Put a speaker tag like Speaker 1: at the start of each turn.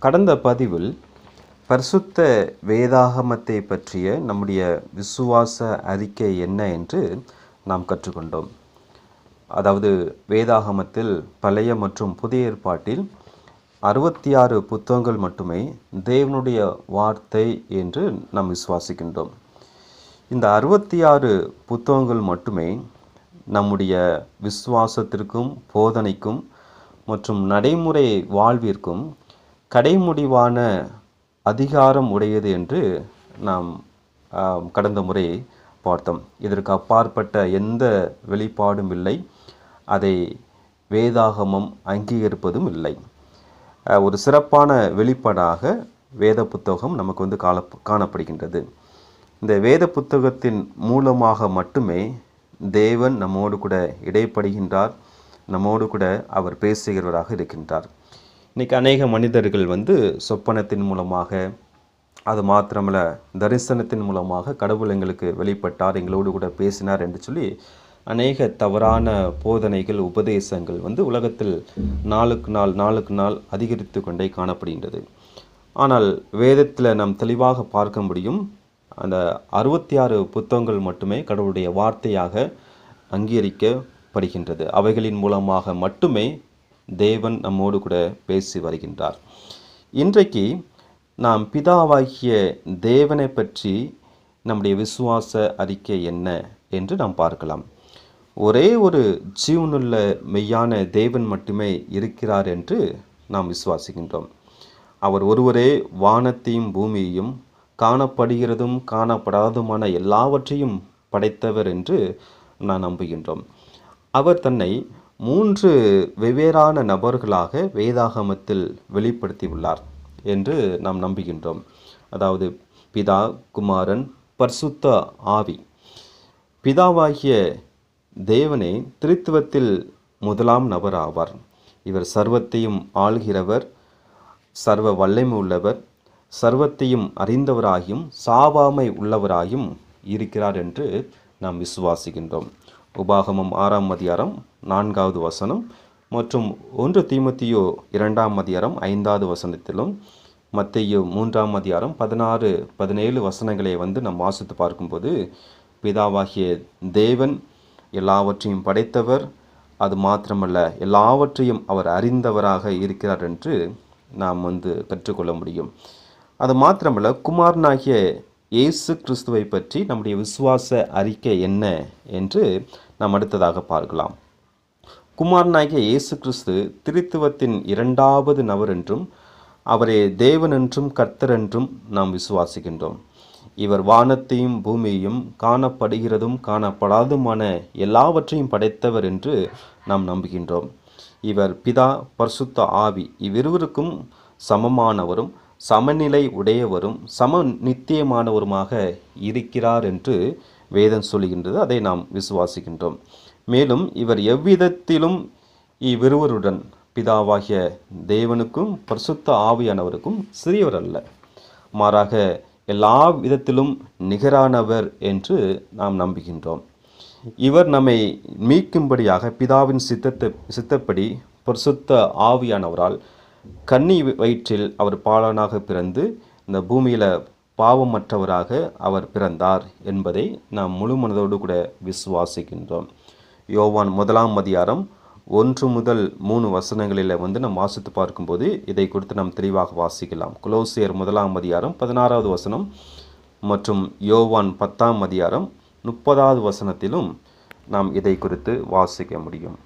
Speaker 1: கடந்த பதிவில் பரிசுத்த வேதாகமத்தை பற்றிய நம்முடைய விசுவாச அறிக்கை என்ன என்று நாம் கற்றுக்கொண்டோம். அதாவது வேதாகமத்தில் பழைய மற்றும் புதிய ஏற்பாட்டில் 66 புத்தகங்கள் மட்டுமே தேவனுடைய வார்த்தை என்று நாம் விசுவாசிக்கின்றோம். இந்த 66 புத்தகங்கள் மட்டுமே நம்முடைய விசுவாசத்திற்கும் போதனைக்கும் மற்றும் நடைமுறை வாழ்விற்கும் கடைமுடிவான அதிகாரம் உடையது என்று நாம் கடந்த முறை பார்த்தோம். இதற்கு அப்பாற்பட்ட எந்த வெளிப்பாடும் இல்லை, அதை வேதாகமம் அங்கீகரிப்பதும் இல்லை. ஒரு சிறப்பான வெளிப்பாடாக வேத புத்தகம் நமக்கு வந்து காணப்படுகின்றது. இந்த வேத புத்தகத்தின் மூலமாக மட்டுமே தேவன் நம்மோடு கூட இடைப்படுகின்றார், நம்மோடு கூட அவர் பேசுகிறவராக இருக்கின்றார். இன்றைக்கி அநேக மனிதர்கள் வந்து சொப்பனத்தின் மூலமாக, அது மாத்திரமல்ல தரிசனத்தின் மூலமாக கடவுள் எங்களுக்கு வெளிப்பட்டார், எங்களோடு கூட பேசினார் என்று சொல்லி அநேக தவறான போதனைகள், உபதேசங்கள் வந்து உலகத்தில் நாளுக்கு நாள் அதிகரித்து கொண்டே காணப்படுகின்றது. ஆனால் வேதத்தில் நாம் தெளிவாக பார்க்க முடியும், அந்த 66 புத்தகங்கள் மட்டுமே கடவுளுடைய வார்த்தையாக அங்கீகரிக்கப்படுகின்றது. அவைகளின் மூலமாக மட்டுமே தேவன் நம்மோடு கூட பேசி வருகின்றார். இன்றைக்கு நாம் பிதாவாகிய தேவனை பற்றி நம்முடைய விசுவாச அறிக்கை என்ன என்று நாம் பார்க்கலாம். ஒரே ஒரு ஜீவனுள்ள மெய்யான தேவன் மட்டுமே இருக்கிறார் என்று நாம் விசுவாசிக்கின்றோம். அவர் ஒருவரே வானத்தையும் பூமியையும் காணப்படுகிறதும் காணப்படாததுமான எல்லாவற்றையும் படைத்தவர் என்று நாம் நம்புகின்றோம். அவர் தன்னை 3 வெவ்வேறான நபர்களாக வேதாகமத்தில் வெளிப்படுத்தியுள்ளார் என்று நாம் நம்புகின்றோம். அதாவது பிதா, குமாரன், பரிசுத்த ஆவி. பிதாவாகிய தேவனே திரித்துவத்தில் முதலாம் நபர் ஆவார். இவர் சர்வத்தையும் ஆள்கிறவர், சர்வ வல்லமை உள்ளவர், சர்வத்தையும் அறிந்தவராகியும் சாவாமை உள்ளவராயும் இருக்கிறார் என்று நாம் விசுவாசிக்கின்றோம். உபாகமம் 6ஆம் அதிகாரம் 4வது வசனம் மற்றும் 1 தீமோத்தேயு 2ஆம் அதிகாரம் 5வது வசனத்திலும், மத்தேயு 3ஆம் அதிகாரம் 16, 17 வசனங்களை வந்து நாம் வாசித்து பார்க்கும்போது பிதாவாகிய தேவன் எல்லாவற்றையும் படைத்தவர், அது மாத்திரமல்ல எல்லாவற்றையும் அவர் அறிந்தவராக இருக்கிறார் என்று நாம் வந்து கற்றுக்கொள்ள முடியும். அது மாத்திரமல்ல குமாரனாகிய இயேசு கிறிஸ்துவை பற்றி நம்முடைய விசுவாச அறிக்கை என்ன என்று நாம் அடுத்ததாக பார்க்கலாம். குமாரனாகிய இயேசு கிறிஸ்து திரித்துவத்தின் 2வது நபர் என்றும் அவரே தேவன் என்றும் கர்த்தர் என்றும் நாம் விசுவாசிக்கின்றோம். இவர் வானத்தையும் பூமியையும் காணப்படுகிறதும் காணப்படாதுமான எல்லாவற்றையும் படைத்தவர் என்று நாம் நம்புகின்றோம். இவர் பிதா, பரிசுத்த ஆவி இவ்விருவருக்கும் சமமானவரும் சமநிலை உடையவரும் சம நித்தியமானவருமாக இருக்கிறார் என்று வேதம் சொல்கின்றது. அதை நாம் விசுவாசிக்கின்றோம். மேலும் இவர் எவ்விதத்திலும் இவ்விருவருடன் பிதாவாகிய தேவனுக்கும் பரிசுத்த ஆவியானவருக்கும் சிறியவர் அல்ல, மாறாக எல்லா விதத்திலும் நிகரானவர் என்று நாம் நம்புகின்றோம். இவர் நம்மை மீட்கும்படியாக பிதாவின் சித்தப்படி பரிசுத்த ஆவியானவரால் கன்னி வயிற்றில் அவர் பாலனாக பிறந்து இந்த பூமியில் பாவமற்றவராக அவர் பிறந்தார் என்பதை நாம் முழு மனதோடு கூட விசுவாசிக்கின்றோம். யோவான் 1ஆம் அதிகாரம் 1 முதல் 3 வசனங்களில் வந்து நாம் வாசித்து பார்க்கும்போது இதை குறித்து நாம் தெளிவாக வாசிக்கலாம். கொலோசியர் 1ஆம் அதிகாரம் 16வது வசனம் மற்றும் யோவான் 10ஆம் அதிகாரம் 30வது வசனத்திலும் நாம் இதை குறித்து வாசிக்க முடியும்.